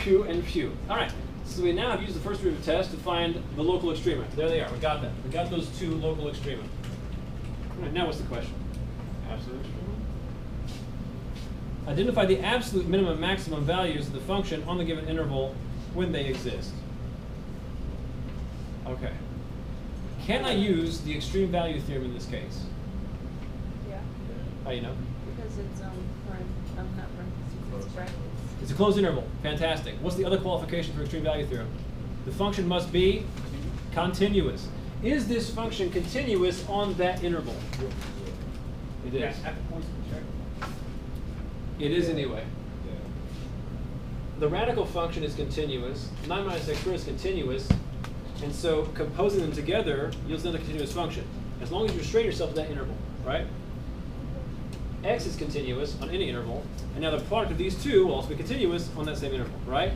few, and few. All right, so we now have used the first derivative test to find the local extrema. There they are, we got that. We got those two local extrema. All right, now what's the question? Absolute extrema? Identify the absolute minimum and maximum values of the function on the given interval when they exist. Okay. Can I use the extreme value theorem in this case? Yeah. How do you know? Because it's not parentheses, it's brackets. It's a closed interval. Fantastic. What's the other qualification for extreme value theorem? The function must be continuous. Is this function continuous on that interval? It is. At the points we check. It is anyway. Yeah. The radical function is continuous. 9 minus x squared is continuous. And so composing them together yields another continuous function. As long as you restrain yourself to that interval, right? X is continuous on any interval. And now the product of these two will also be continuous on that same interval, right?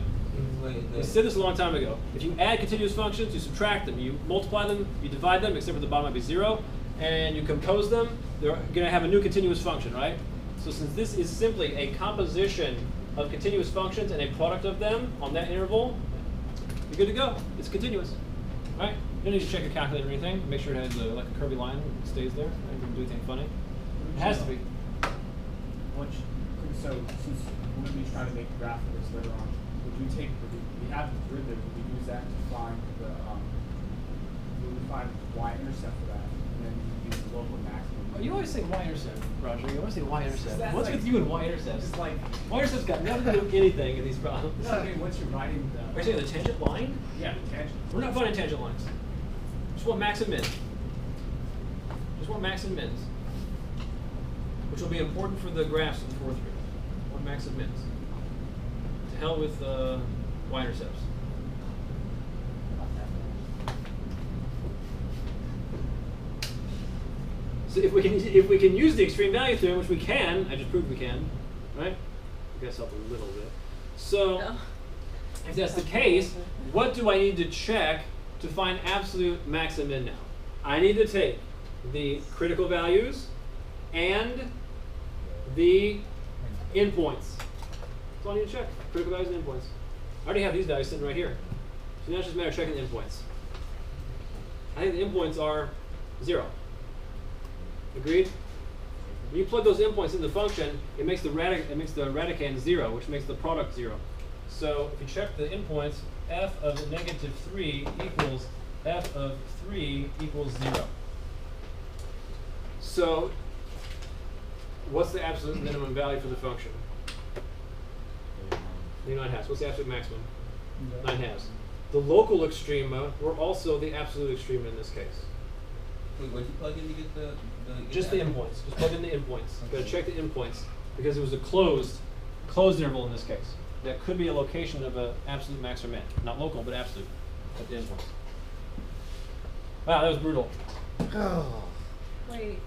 We said this a long time ago. If you add continuous functions, you subtract them. You multiply them, you divide them, except for the bottom might be 0. And you compose them, they're going to have a new continuous function, right? So since this is simply a composition of continuous functions and a product of them on that interval, you're good to go. It's continuous, right? You don't need to check your calculator or anything. Make sure it has like a curvy line that stays there. Right? You can do anything funny. It has to be. So since when we try to make a graph of this later on, would you take we have the derivative, would we use that to find the we would find y-intercept for that, and then we use the local maximum. You always say y-intercept, Roger. You always say y-intercept. What's like, with you and y-intercepts? It's like Y-intercept's got nothing to do with anything in these problems. okay, once you're writing the Are you saying the tangent line? yeah, the tangent. We're not finding tangent lines. Just want max and min. Just want max and mins. Which will be important for the graphs in the fourth group. What max and mins. To hell with y-intercepts. So if we can use the extreme value theorem, which we can, I just proved we can, right? I guess up a little bit. So if that's the case, what do I need to check to find absolute max and min now? I need to take the critical values and the endpoints. That's all I need to check. Critical values and endpoints. I already have these values sitting right here. So now it's just a matter of checking the endpoints. I think the endpoints are 0. Agreed? When you plug those endpoints in the function, it makes the radicand 0, which makes the product 0. So if you check the endpoints, f of -3 equals f of 3 equals 0. So what's the absolute minimum value for the function? 9/2. What's the absolute maximum? 9/2. The local extrema were also the absolute extrema in this case. Wait, what did you plug in to get the Just the endpoints. Just plug in the endpoints. Got to check the endpoints because it was a closed interval in this case. That could be a location of an absolute max or min. Not local, but absolute at the endpoints. Wow, that was brutal. Wait,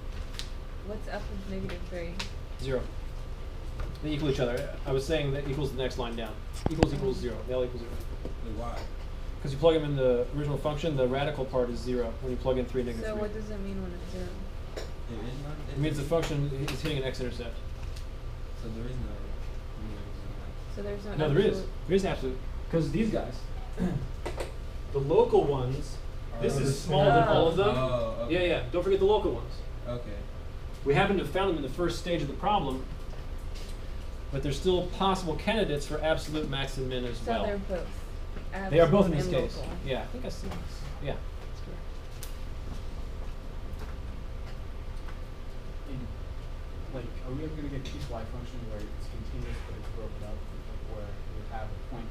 what's up with -3? 0. They equal each other. I was saying that equals the next line down. Equals 0. They all equal 0. Wait, why? Because you plug them in the original function, the radical part is 0 when you plug in 3 -3. So what does it mean when it's 0? There is none? It means the function is hitting an x-intercept. So there is no. So there's no. No, there is. There is absolute. Because these guys, the local ones, this is smaller than all of them. Oh, okay. Yeah. Don't forget the local ones. Okay. We happen to have found them in the first stage of the problem, but they're still possible candidates for absolute max and min as So well. they're both. They are both in this and case. local. Yeah, I think I see this. Yeah, that's correct. Like, are we ever going to get piecewise function where it's continuous but it's broken up, like where we have a point,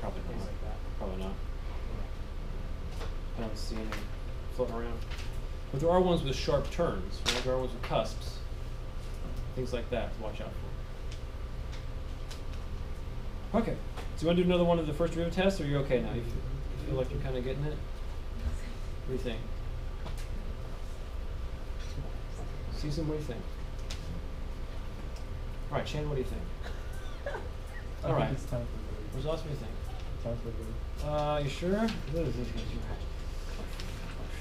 Probably things not. like that? Probably not. I don't see any floating around. But there are ones with sharp turns, right? There are ones with cusps. Things like that to watch out for. Okay. So you want to do another one of the first derivative tests, or you're okay now? You feel like you're kind of getting it? What do you think? Susan, what do you think? All right, Shane, what do you think? All right. It's time for Where's what do you think? Time for You sure?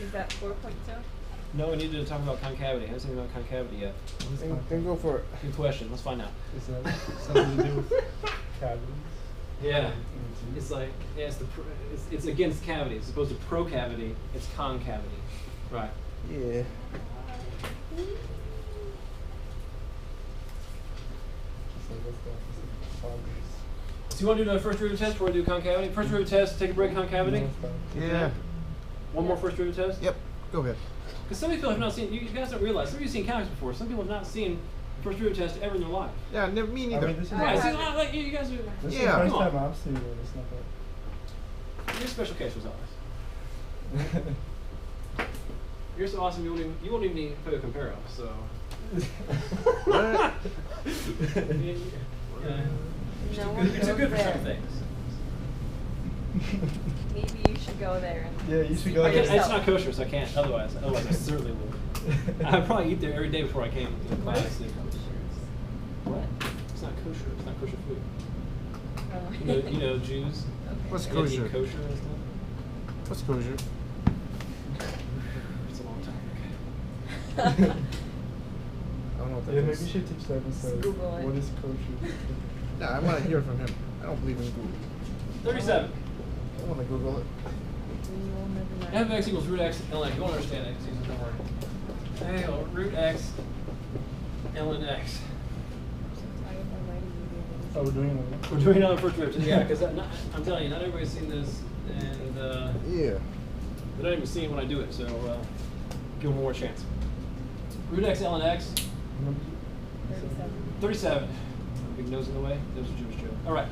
Is that 4.0? No, we need to talk about concavity. I haven't seen about concavity yet. Then go for it. Good question. Let's find out. Is that something to do with cavities? Yeah. It's like, yeah, it's against cavity. As opposed to procavity, it's concavity. Right. Yeah. So you want to do the first derivative test before we do concavity? First derivative test, take a break, concavity? Yeah. One more first derivative test? Yep. Go ahead. Because some people have not seen, you guys don't realize, some of you have seen calculus before, some people have not seen first derivative test ever in their life. Yeah, never me neither. I mean, this is Right, I see, haven't. like, you guys are, this is Yeah. the first Come on. time I've seen it. It's not that. you're a special case with ours. You're so awesome, you won't even need Toyo Comparo, so. What? Yeah. No You're one too goes good for there. some things. Maybe you should go there. And Yeah, you should see go for I can't, there. it's not kosher, so I can't. Otherwise I certainly would. I'd probably eat there every day before I came to the class. What? It's not kosher. It's not kosher food. Oh. You know Jews. Okay. What's They eat kosher? kosher and stuff. What's kosher? It's a long time. I don't know what that Yeah, is. maybe you should teach that episode. Google it. What is kosher? Nah, I want to hear from him. I don't believe in Google. 37. I want to Google it. You will never know. F of x equals root x ln. You won't understand x. Don't worry. Hey, root x ln x. Oh, we're doing it. We're doing it on the first derivative. Yeah, because I'm telling you, not everybody's seen this, and Yeah. they don't even see it when I do it. So give them one more chance. Root x ln x. 37. Big nose in the way. That was a Jewish joke. All right.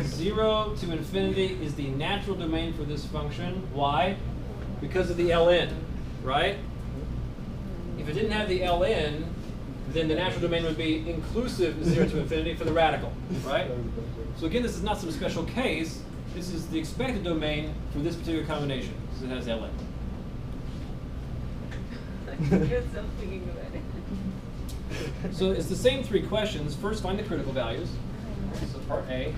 0 to infinity is the natural domain for this function. Why? Because of the ln, right? If it didn't have the ln, then the natural domain would be inclusive 0 to infinity for the radical, right? So again, this is not some special case. This is the expected domain for this particular combination, because it has ln. You're still thinking about it. So it's the same three questions. First, find the critical values. So part A.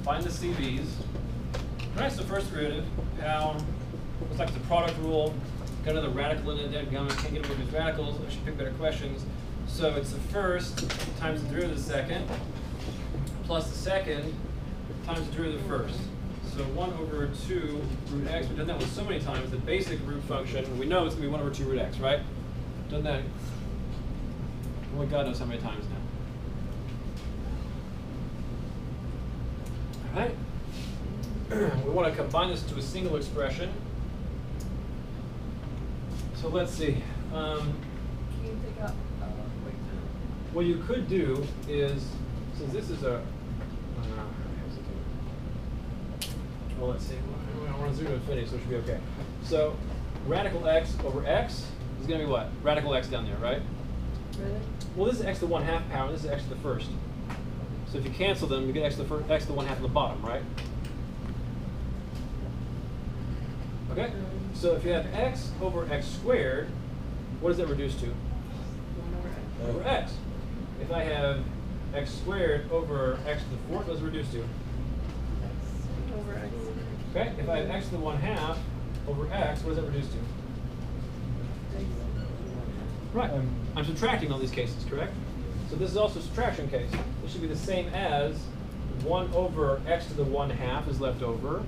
Find the CVs. All right, so first derivative, how, looks like it's a product rule. Got another radical in it, can't get rid of these radicals. I should pick better questions. So it's the first times the derivative of the second, plus the second times the derivative of the first. So 1 over 2 root x. We've done that one so many times. The basic root function, we know it's going to be 1 over 2 root x, right? Done that, only God knows how many times now. All right. We want to combine this to a single expression. So let's see. Can you take out? What you could do is, since this is a, well, let's see. I want to zoom to infinity, so it should be okay. So radical x over x is going to be what? Radical x down there, right? Really? Well, this is x to the 1/2 power, and this is x to the first. So if you cancel them, you get x to the 1/2 on the bottom, right? Okay? So if you have x over x squared, what does that reduce to? 1 Over x. If I have x squared over x to the 4th, what does it reduce to? over x. Okay? If I have x to the 1/2 over x, what does that reduce to? Right. I'm subtracting all these cases, correct? So this is also a subtraction case. This should be the same as 1 over x to the 1/2 is left over,